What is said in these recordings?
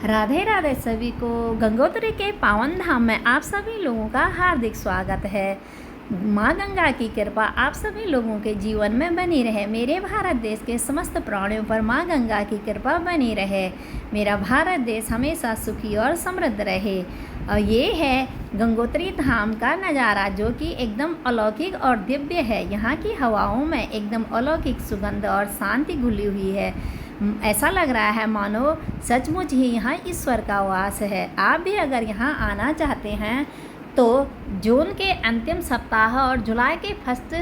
राधे राधे सभी को। गंगोत्री के पावन धाम में आप सभी लोगों का हार्दिक स्वागत है। माँ गंगा की कृपा आप सभी लोगों के जीवन में बनी रहे। मेरे भारत देश के समस्त प्राणियों पर माँ गंगा की कृपा बनी रहे। मेरा भारत देश हमेशा सुखी और समृद्ध रहे। और ये है गंगोत्री धाम का नज़ारा, जो कि एकदम अलौकिक और दिव्य है। यहाँ की हवाओं में एकदम अलौकिक सुगंध और शांति घुली हुई है। ऐसा लग रहा है मानो सचमुच ही यहाँ ईश्वर का वास है। आप भी अगर यहाँ आना चाहते हैं तो जून के अंतिम सप्ताह और जुलाई के फर्स्ट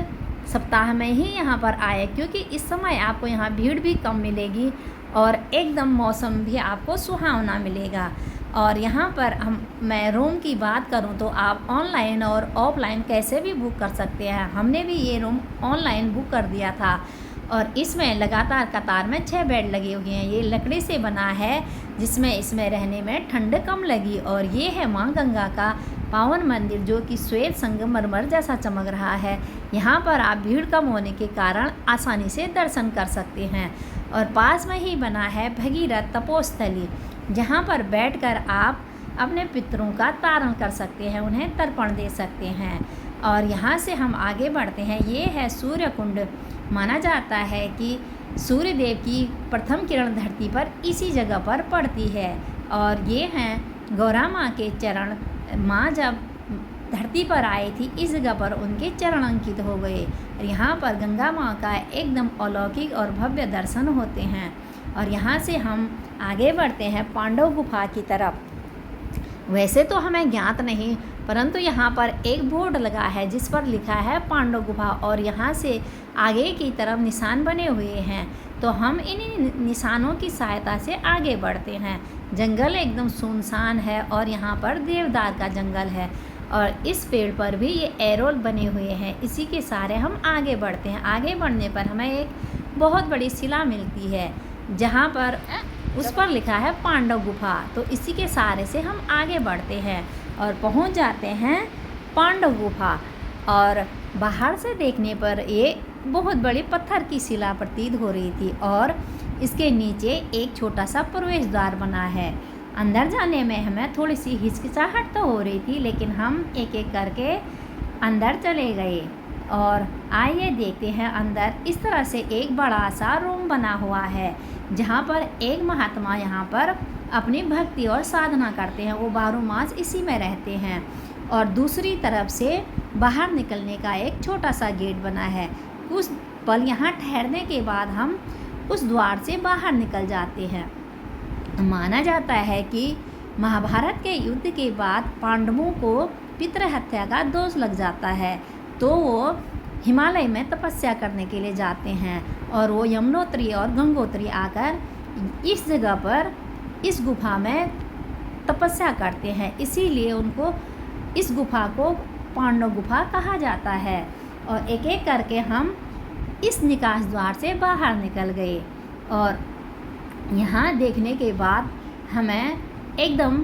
सप्ताह में ही यहाँ पर आए, क्योंकि इस समय आपको यहाँ भीड़ भी कम मिलेगी और एकदम मौसम भी आपको सुहावना मिलेगा। और यहाँ पर मैं रूम की बात करूँ तो आप ऑनलाइन और ऑफलाइन कैसे भी बुक कर सकते हैं। हमने भी ये रूम ऑनलाइन बुक कर दिया था और इसमें लगातार कतार में 6 बेड लगे हुए हैं। ये लकड़ी से बना है, जिसमें इसमें रहने में ठंड कम लगी। और ये है माँ गंगा का पावन मंदिर, जो कि श्वेत संगमरमर जैसा चमक रहा है। यहाँ पर आप भीड़ कम होने के कारण आसानी से दर्शन कर सकते हैं। और पास में ही बना है भगीरथ तपोस्थली, जहाँ पर बैठकर आप अपने पितरों का तारण कर सकते हैं, उन्हें तर्पण दे सकते हैं। और यहाँ से हम आगे बढ़ते हैं। ये है सूर्य कुंड। माना जाता है कि सूर्य देव की प्रथम किरण धरती पर इसी जगह पर पड़ती है। और ये हैं गौरा माँ के चरण। माँ जब धरती पर आई थी, इस जगह पर उनके चरण अंकित हो गए। और यहाँ पर गंगा माँ का एकदम अलौकिक और भव्य दर्शन होते हैं। और यहाँ से हम आगे बढ़ते हैं पांडव गुफा की तरफ। वैसे तो हमें ज्ञात नहीं, परंतु यहाँ पर एक बोर्ड लगा है जिस पर लिखा है पांडव गुफा, और यहाँ से आगे की तरफ निशान बने हुए हैं। तो हम इन निशानों की सहायता से आगे बढ़ते हैं। जंगल एकदम सुनसान है और यहाँ पर देवदार का जंगल है। और इस पेड़ पर भी ये एरोल बने हुए हैं। इसी के सहारे हम आगे बढ़ते हैं। आगे बढ़ने पर हमें एक बहुत बड़ी शिला मिलती है, जहाँ पर उस पर लिखा है पांडव गुफा। तो इसी के सहारे से हम आगे बढ़ते हैं और पहुंच जाते हैं पांडव गुफा। और बाहर से देखने पर ये बहुत बड़ी पत्थर की शिला प्रतीत हो रही थी और इसके नीचे एक छोटा सा प्रवेश द्वार बना है। अंदर जाने में हमें थोड़ी सी हिचकिचाहट तो हो रही थी, लेकिन हम एक एक करके अंदर चले गए। और आइए देखते हैं अंदर। इस तरह से एक बड़ा सा रूम बना हुआ है, जहाँ पर एक महात्मा यहाँ पर अपनी भक्ति और साधना करते हैं। वो 12 मास इसी में रहते हैं। और दूसरी तरफ से बाहर निकलने का एक छोटा सा गेट बना है। कुछ पल यहाँ ठहरने के बाद हम उस द्वार से बाहर निकल जाते हैं। माना जाता है कि महाभारत के युद्ध के बाद पांडवों को पितृहत्या का दोष लग जाता है, तो वो हिमालय में तपस्या करने के लिए जाते हैं। और वो यमुनोत्री और गंगोत्री आकर इस जगह पर इस गुफा में तपस्या करते हैं। इसीलिए उनको इस गुफा को पांडव गुफा कहा जाता है। और एक एक करके हम इस निकास द्वार से बाहर निकल गए। और यहाँ देखने के बाद हमें एकदम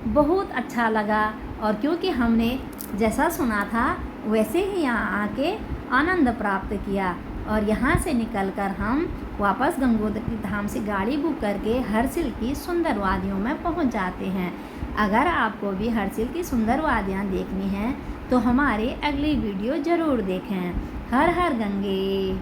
बहुत अच्छा लगा। और क्योंकि हमने जैसा सुना था वैसे ही यहाँ आके आनंद प्राप्त किया। और यहाँ से निकलकर हम वापस गंगोत्री धाम से गाड़ी बुक करके हर्षिल की सुंदर वादियों में पहुँच जाते हैं। अगर आपको भी हर्षिल की सुंदर वादियाँ देखनी हैं तो हमारी अगली वीडियो ज़रूर देखें। हर हर गंगे।